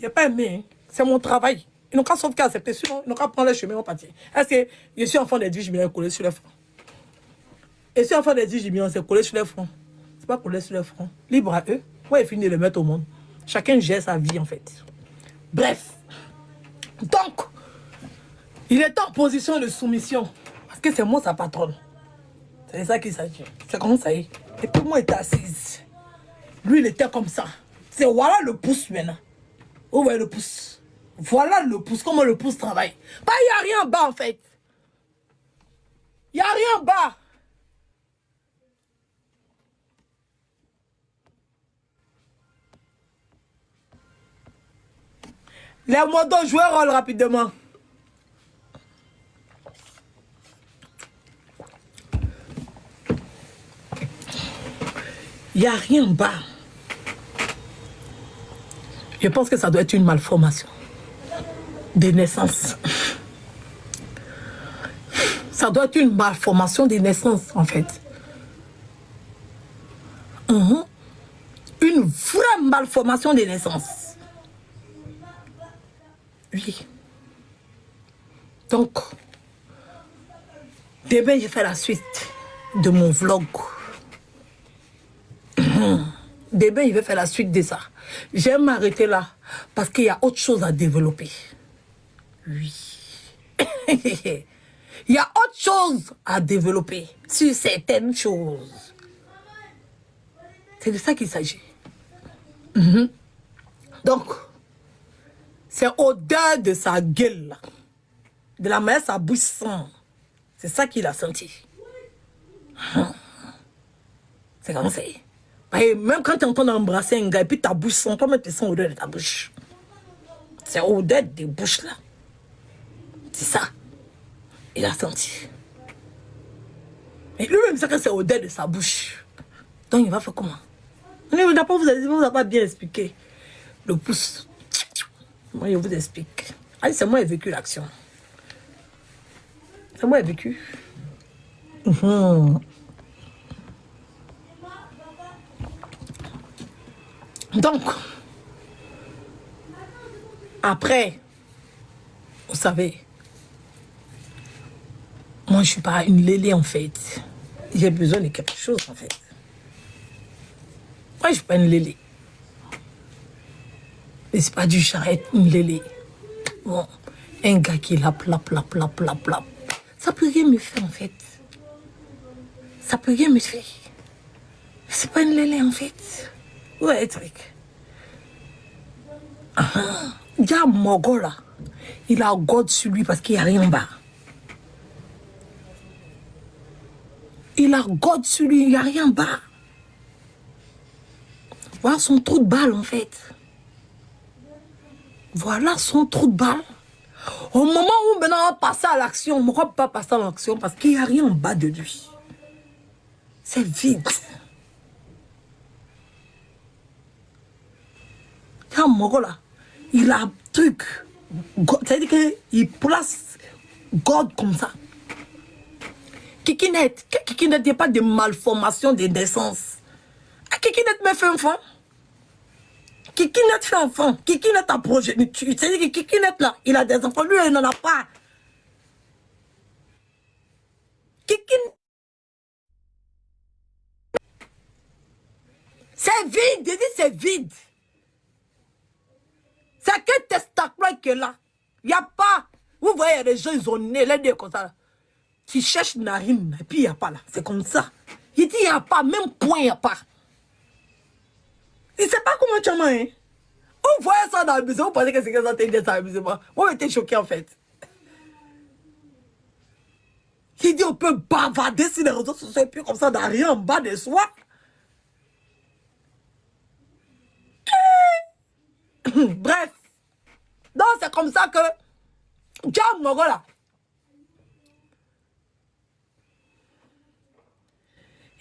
n'ai pas aimé. Hein. C'est mon travail. Ils n'ont qu'à sauf qu'à accepter. Sinon, ils n'ont qu'à prendre le chemin et partir. Est-ce que je suis enfant des 18 millions collé sur le front? Et si enfant des 18 millions, c'est collé sur le front. C'est pas collé sur le front. Libre à eux. Moi, il finit de le mettre au monde. Chacun gère sa vie, en fait. Bref. Donc, il est en position de soumission. Parce que c'est moi sa patronne. C'est ça qu'il s'agit. C'est comme ça. Et puis moi, il était assise. Lui, il était comme ça. C'est voilà le pouce maintenant. Vous voyez le pouce. Voilà le pouce. Comment le pouce travaille. Bah, il n'y a rien en bas, en fait. Il n'y a rien en bas. Les motos jouent un rôle rapidement. Il n'y a rien en bas. Je pense que ça doit être une malformation de naissance. Ça doit être une malformation de naissance, en fait. Une vraie malformation de naissance. Oui. Donc, demain, je fais la suite de mon vlog. Demain, il va faire la suite de ça. J'aime m'arrêter là parce qu'il y a autre chose à développer. Oui. Il y a autre chose à développer sur certaines choses. C'est de ça qu'il s'agit. Donc, c'est au-delà de sa gueule, là. De la manière sa bouche sent. C'est ça qu'il a senti. C'est comme ça. Et même quand tu entends embrasser un gars et puis ta bouche sent, toi-même tu sens l'odeur de ta bouche. C'est l'odeur des bouches là. C'est ça. Il a senti. Et lui-même sait que c'est l'odeur de sa bouche. Donc il va faire comment? D'abord vous n'avez pas bien expliqué. Le pouce. Moi je vous explique. Allez, c'est moi qui ai vécu l'action. C'est moi qui ai vécu. Donc, après, vous savez, moi je ne suis pas une lélé en fait. J'ai besoin de quelque chose en fait. Moi je ne suis pas une lélé. Mais c'est pas du charrette, une lélé. Bon, un gars qui est là, plap. Ça peut rien me faire en fait. Ça peut rien me faire. C'est pas une lélé en fait. Ouais, truc. Il y a Mogo là. Il a God sur lui parce qu'il n'y a rien en bas. Il a God sur lui, il n'y a rien en bas. Voilà son trou de balle en fait. Voilà son trou de balle. Au moment où maintenant on va passer à l'action, on ne va pas passer à l'action parce qu'il n'y a rien en bas de lui. C'est vide. Quand Mogo là, il a un truc. C'est-à-dire qu'il place God comme ça. Kikinet n'est pas de malformation de naissance. Kikinet me fait enfant. Kikinet fait enfant. Kikinet a progéniture. C'est-à-dire que Kikinet là, il a des enfants. Lui, il n'en a pas. Kikinet. C'est vide. Je dis c'est vide. C'est que testacule qui est là. Il n'y a pas. Vous voyez, les gens, ils ont né, les deux comme ça. Qui cherchent narine, et puis il n'y a pas là. C'est comme ça. Il dit il n'y a pas, même point, il n'y a pas. Il ne sait pas comment tu as main. Hein? Vous voyez ça dans le musée, vous pensez que c'est que ça t'a dit dans le musée. Moi, j'étais choqué en fait. Il dit on peut bavarder sur les réseaux sociaux, et puis comme ça, n'a rien en bas de soi. Bref. Donc c'est comme ça que John Mogo là.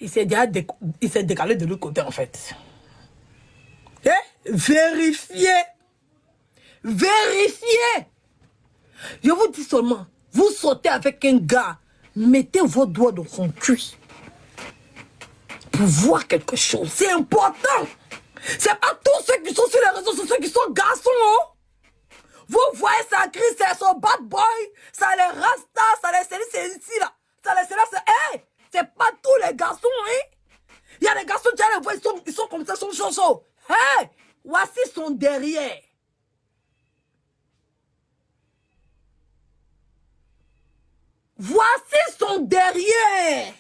Il s'est décalé de l'autre côté en fait. Et vérifiez. Vérifiez. Je vous dis seulement, vous sautez avec un gars, mettez vos doigts dans son cul pour voir quelque chose. C'est important. C'est pas tous ceux qui sont sur les réseaux sociaux qui sont garçons. Oh. Conakry, c'est son bad boy, ça les rasta, ça les c'est ici là. Ça les c'est, hey, c'est pas tous les garçons, hein. Il y a des garçons, tu les vois, ils sont comme ça, ils sont chauds. Hey, voici son derrière. Voici son derrière.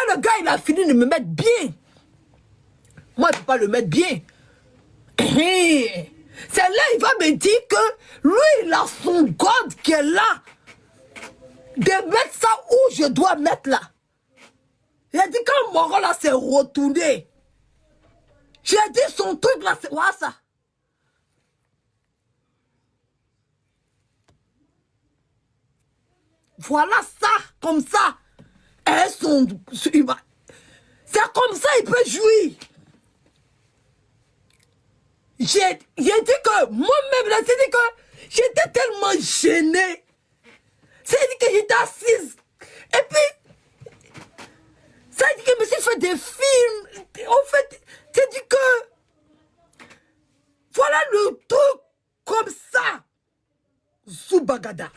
Le gars, il a fini de me mettre bien. Moi, je ne peux pas le mettre bien. C'est là, il va me dire que lui, il a son God qui est là. De mettre ça où je dois mettre là. Il a dit quand Moron là s'est retourné. J'ai dit son truc là, c'est quoi ça? Voilà ça, comme ça. C'est comme ça, il peut jouir. J'ai dit que moi-même, j'ai dit que j'étais tellement gênée. C'est dit que j'étais assise. Et puis, ça dit que je me suis fait des films. En fait, c'est dit que voilà le truc comme ça. Zoubagada.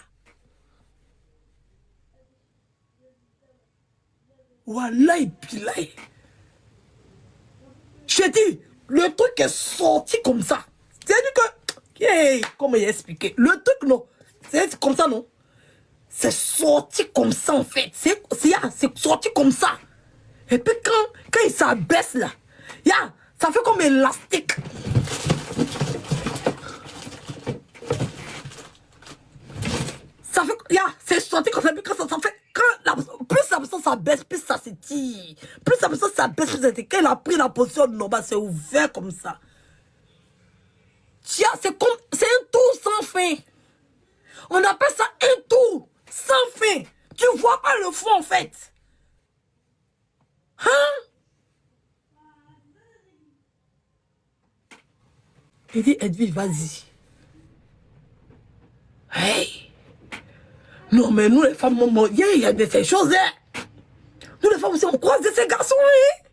Voilà, et puis là. J'ai dit, le truc est sorti comme ça. C'est-à-dire que, hey, comment il a expliqué? Le truc, non. C'est comme ça, non? C'est sorti comme ça, en fait. C'est sorti comme ça. Et puis, quand il s'abaisse, là, ça fait comme élastique. Ça fait, c'est sorti comme ça. Puis quand ça fait, plus la personne s'abaisse, plus ça se tire. Plus la personne s'abaisse, plus ça se tire. Quand il a pris la position normale, c'est ouvert comme ça. C'est un tour sans fin. On appelle ça un tour sans fin. Tu vois pas le fond en fait. Hein? Il dit, Edwige, vas-y. Hey. Non, mais nous les femmes, il y a de ces choses. Hein? Nous les femmes aussi, on croise de ces garçons. Hein?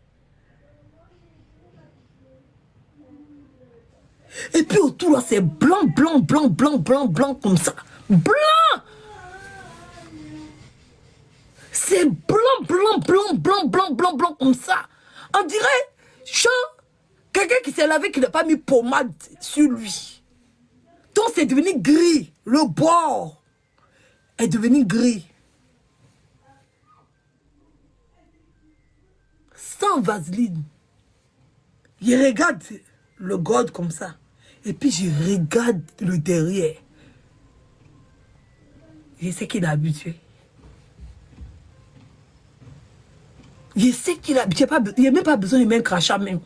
Et puis autour là, c'est blanc, blanc, blanc, blanc, blanc, blanc comme ça. Blanc! C'est blanc, blanc, blanc, blanc, blanc, blanc, blanc comme ça. On dirait, quelqu'un qui s'est lavé, qui n'a pas mis pommade sur lui. Donc c'est devenu gris. Le bord est devenu gris. Sans vaseline. Il regarde le God comme ça. Et puis je regarde le derrière. Je sais qu'il est habitué. Je sais qu'il est habitué. Il n'y a même pas besoin de mettre un crachat même.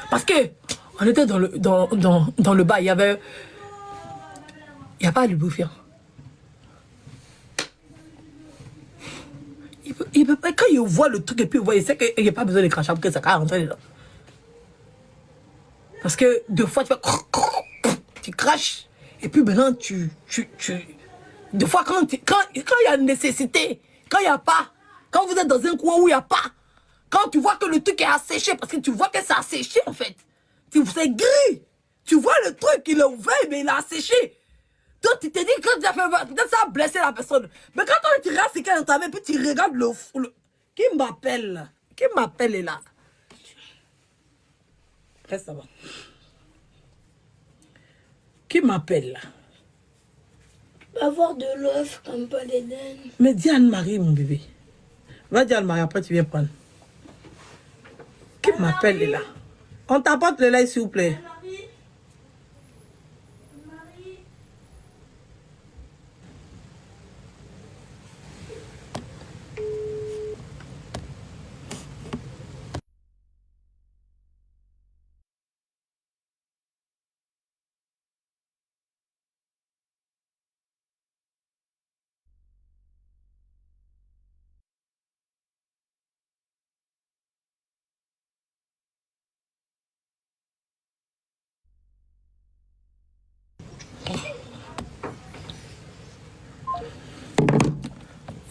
Parce que on était dans le bas, il y avait... Il n'y a pas de lubrifiant. Quand il voit le truc et puis il sait qu'il n'y a pas besoin de crachat pour que ça rentre dedans. Parce que deux fois, tu fais... Tu craches. Et puis maintenant, des fois, quand il y a une nécessité, quand il n'y a pas, quand vous êtes dans un coin où il n'y a pas, quand tu vois que le truc est asséché, parce que tu vois que c'est asséché en fait. C'est gris. Tu vois le truc, il est ouvert, mais il est asséché. Donc tu te dis que tu as fait, peut-être ça a blessé la personne. Mais quand on regarde ce qu'il y a dans ta main, puis tu regardes le... Qui m'appelle là? Qui m'appelle là? Reste ça va. Qui m'appelle là? Avoir de l'œuf comme pas d'Éden. Mais dis Anne-Marie, mon bébé. Va dire Anne-Marie, après tu viens prendre. Qui m'appelle là? On t'apporte le lait, s'il vous plaît.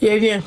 Viens, viens.